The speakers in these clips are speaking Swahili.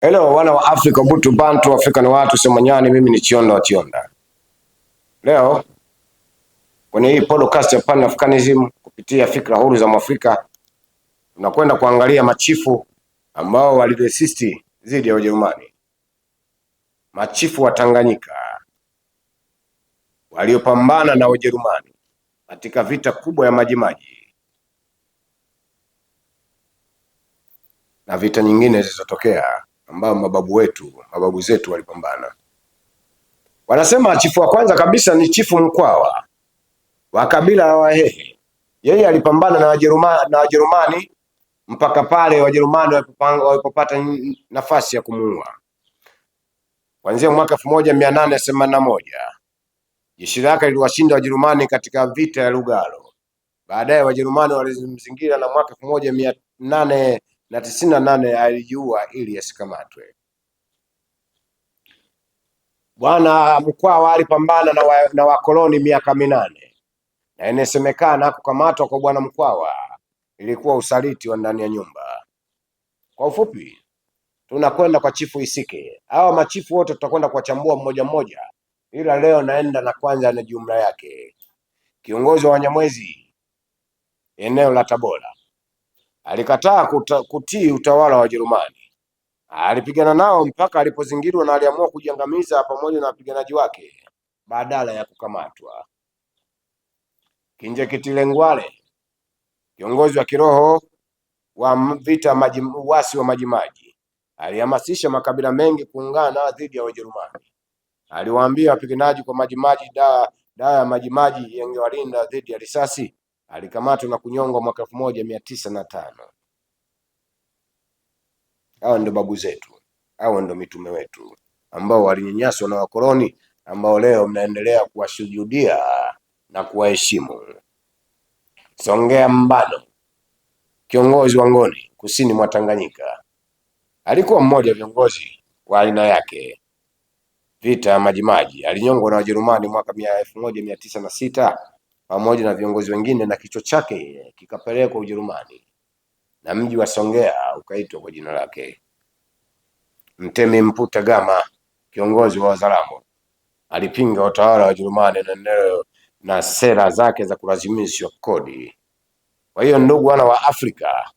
Hello wana wa Afrika, Butu Bantu, Afrika ni watu Somanyani, mimi ni Chionda wa Chionda. Leo kwenye hii podcast ya Pan Africanism kupitia fikra huru za Mwafrika tunakwenda kuangalia machifu ambao walidesisti dhidi ya Ujerumani. Machifu wa Tanganyika waliopambana na Ujerumani katika vita kubwa ya Majimaji na vita nyingine zilizotokea ambao mababu zetu walipambana. Wanasema chifu wa kwanza kabisa ni Chifu Mkwawa wa kabila la Wahehe. Yeye alipambana na Wajerumani mpaka pale Wajerumani walipopata nafasi ya kumuua. Kuanzia mwaka 1881 jeshi lake liliwashinda Wajerumani katika vita ya Lugalo. Baadaye Wajerumani walimzingira na mwaka 1898 alijiua ili asikamatwe. Bwana Mkwawa alipambana na wakoloni miaka 8 na inasemekana kukamatwa kwa Bwana Mkwawa ilikuwa usaliti wa ndani ya nyumba. Kwa ufupi, tunakwenda kwa Chifu Isike. Hawa machifu wote tutakwenda kuwachambua mmoja mmoja, ila leo naenda na kwanza na jumla yake. Kiongozi wa Wanyamwezi eneo la Tabora alikataa kutii utawala wa Wajerumani. Alipigana nao mpaka alipozingirwa na aliamua kujiangamiza pamoja na wapiganaji wake badala ya kukamatwa. Kinjekitile Ngwale, kiongozi wa kiroho wa vita uasi wa Majimaji, alihamasisha makabila mengi kuungana dhidi ya Wajerumani. Aliwaambia wapiganaji kwa Majimaji dawa ya Majimaji yangewalinda dhidi ya risasi. Alikamatwa na kunyongwa mwaka 1905. Hao ndio babu zetu, hao ndio mitume wetu ambao walinyanyaswa na wakoloni, ambao leo mnaendelea kuwashuhudia na kuwaheshimu. Songea Mbano, kiongozi wa Ngoni kusini mwa Tanganyika, alikuwa mmoja viongozi wa aina yake. Vita ya Majimaji alinyongwa na Wajerumani mwaka 1906 pamoja na viongozi wengine, na kichwa chake kikapelekwa Ujerumani na mji wa Songea ukaitwa kwa jina lake. Mtemi Mputa Gama, kiongozi wa Wazaramo, alipinga utawala wa Ujerumani na sera zake za kulazimishwa kodi. Kwa hiyo ndugu wana wa Afrika,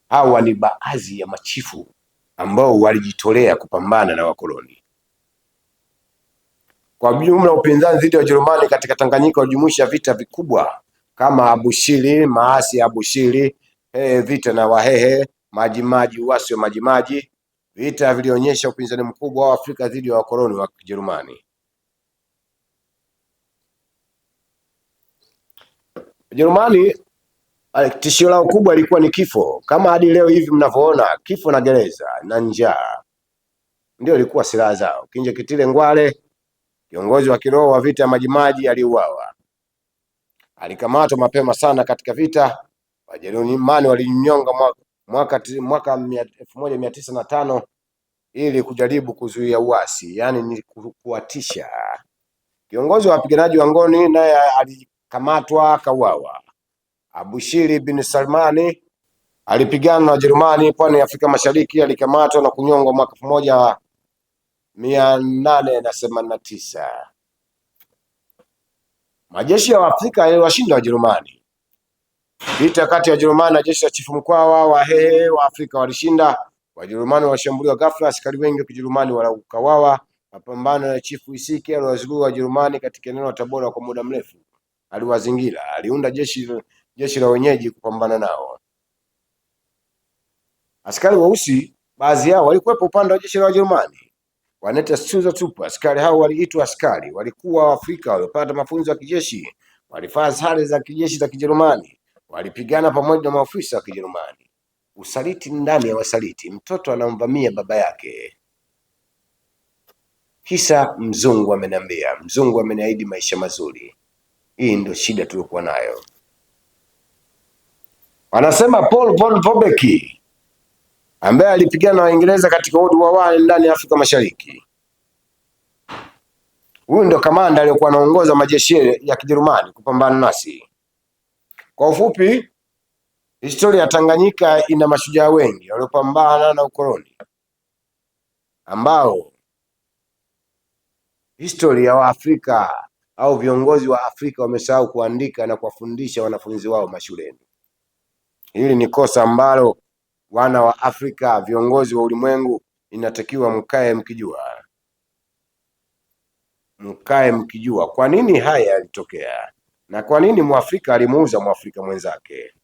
hawa ni baadhi ya machifu ambao walijitolea kupambana na wakoloni. Kwa jumla, upinzani dhidi ya Ujerumani katika Tanganyika ulijumuisha vita vikubwa kama Abushiri, maasi ya Abushiri, vita na Wahehe, Majimaji, uasi wa Majimaji. Vita vilionyesha upinzani mkubwa wa Afrika dhidi ya wakoloni wa Kijerumani. Ujerumani tishio lao kubwa ilikuwa ni kifo, kama hadi leo hivi mnavyoona, kifo na gereza na njaa ndio ilikuwa silaha zao. Kinjekitile Ngwale, kiongozi wa kiroho wa vita ya Majimaji, aliuawa. Alikamatwa mapema sana katika vita. Wajerumani walinyonga mwaka 1905 ili kujaribu kuzuia uasi, yani ni kuwatisha. Kiongozi wa wapiganaji wa Ngoni naye alikamatwa akauawa. Abushiri bin Salmani alipigana na Wajerumani pwani ya Afrika Mashariki, alikamatwa na kunyongwa mwaka 1889. Majeshi ya Afrika yaliwashinda Wajerumani. Vita kati ya Wajerumani na jeshi la Chifu Mkwawa, Wahehe wa Afrika walishinda. Wajerumani walishambuliwa ghafla, askari wengi wa Kijerumani wakauawa. Mapambano ya Chifu Isike aliwazuia Wajerumani katika eneo la Tabora kwa muda mrefu. Aliwazingira, aliunda jeshi la wenyeji kupambana nao. Askari weusi baadhi yao walikuwepo upande wa jeshi la Wajerumani, wanaita Sturmtruppe. Askari hao waliitwa askari, walikuwa Waafrika waliopata mafunzo ya kijeshi, walivaa sare za kijeshi za Kijerumani, walipigana pamoja na maafisa wa Kijerumani. Usaliti ndani ya wasaliti, mtoto anamvamia baba yake. Kisa mzungu ameniambia, mzungu ameniahidi maisha mazuri. Hii ndio shida tuliokuwa nayo. Wanasema Paul von Vobeck ambaye alipigana na Waingereza katika World War I ndani ya Afrika Mashariki. Huyu ndio kamanda aliyokuwa anaongoza majeshi ya Kijerumani kupambana nasi. Kwa ufupi, historia ya Tanganyika ina mashujaa wengi waliopambana na ukoloni. ambao historia ya Waafrika au viongozi wa Afrika wamesahau kuandika na kuwafundisha wanafunzi wao mashuleni. Hili ni kosa ambalo wana wa Afrika, viongozi wa ulimwengu, inatakiwa mkae mkijua kwa nini haya yalitokea na kwa nini Mwafrika alimuuza Mwafrika mwenzake.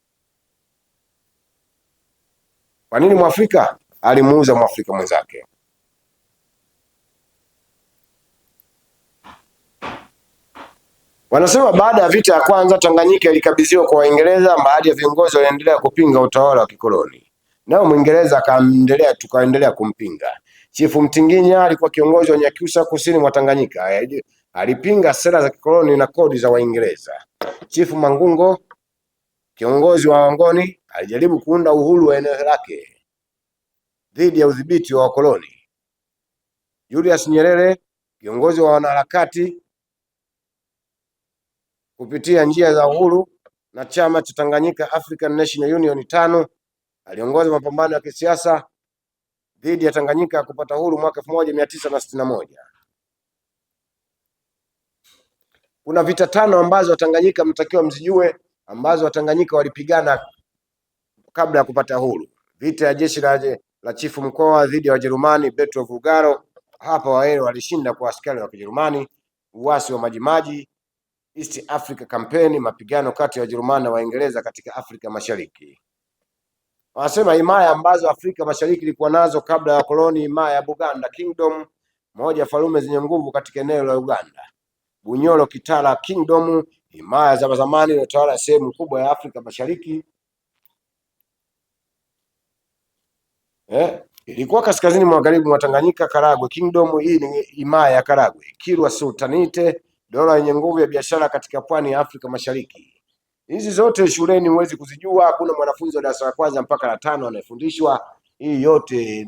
Kwa nini Mwafrika alimuuza Mwafrika mwenzake? Wanasema baada ya vita ya kwanza Tanganyika ilikabidhiwa kwa Waingereza. Baadhi ya viongozi waliendelea kupinga utawala wa kikoloni, nao Mwingereza tukaendelea kumpinga. Chifu Mtinginya alikuwa kiongozi wa Nyakyusa kusini mwa Tanganyika, alipinga sera za kikoloni na kodi za Waingereza. Chifu Mangungo, kiongozi wa Wangoni, alijaribu kuunda uhuru wa eneo lake dhidi ya udhibiti wa wakoloni. Julius Nyerere, kiongozi wa wanaharakati, kupitia njia za uhuru na chama cha Tanganyika African National Union 5, aliongoza mapambano ya kisiasa dhidi ya Tanganyika kupata uhuru mwaka 1961. Kuna vita 5 ambazo Watanganyika mtakiwa mzijue, ambazo Watanganyika walipigana kabla ya kupata uhuru. Vita ya jeshi la chifu mkoa dhidi ya Wajerumani, Betro Vulgaro. Hapa Wahehe walishinda kwa askari wa Kijerumani. Uasi wa Majimaji, East Africa Campaign, mapigano kati ya Wajerumani na Waingereza katika Afrika Mashariki. Wanasema himaya ambazo Afrika Mashariki ilikuwa nazo kabla ya koloni: himaya ya Buganda Kingdom, moja ya falme zenye nguvu katika eneo la Uganda; Bunyoro Kitala Kingdom, himaya za zamani iliyotawala sehemu kubwa ya Afrika Mashariki. Ilikuwa kaskazini magharibi mwa Tanganyika. Karagwe Kingdom, hii ni himaya ya Karagwe. Kilwa Sultanate, dola yenye nguvu ya biashara katika pwani ya Afrika Mashariki. Hizi zote shuleni huwezi kuzijua. Hakuna mwanafunzi wa darasa la kwanza mpaka la 5 anayefundishwa. Hii yote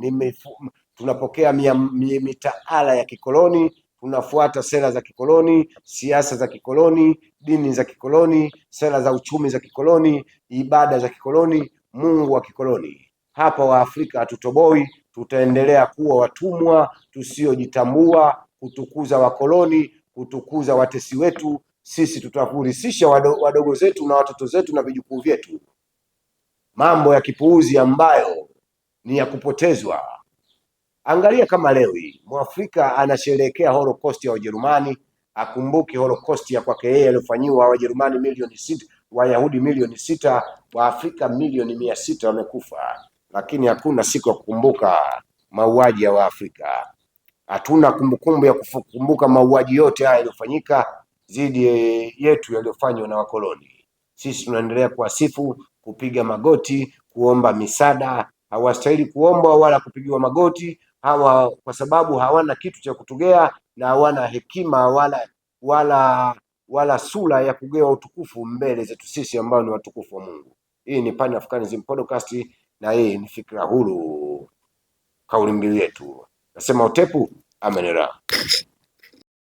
tunapokea mitaala ya kikoloni, tunafuata sera za kikoloni, siasa za kikoloni, dini za kikoloni, sera za uchumi za kikoloni, ibada za kikoloni, Mungu wa kikoloni. Hapa Waafrika hatutoboi, tutaendelea kuwa watumwa tusiojitambua, kutukuza wakoloni, kutukuza watesi wetu. Sisi tutakurisisha wadogo zetu na watoto zetu na vijukuu vyetu mambo ya kipuuzi ambayo ni ya kupotezwa. Angalia kama leo hii Mwafrika anasherehekea Holocaust ya Wajerumani, akumbuke Holocaust ya kwake yeye aliyofanyiwa Wajerumani milioni 6, Wayahudi milioni 6, Waafrika milioni 600 wamekufa, lakini hakuna siku ya kukumbuka mauaji ya Waafrika. Hatuna kumbukumbu ya kukumbuka mauaji yote haya yaliyofanyika dhidi yetu yaliyofanywa na wakoloni. Sisi tunaendelea kuwasifu, kupiga magoti, kuomba misaada. Hawastahili kuomba wala kupigiwa magoti hawa, kwa sababu hawana kitu cha kutugea na hawana hekima wala sura ya kugewa utukufu mbele zetu sisi ambao ni watukufu wa Mungu. Hii ni Pan Africanism Podcast na hii ni Fikra Huru, kauli mbiu yetu. Nasema utepu amenera.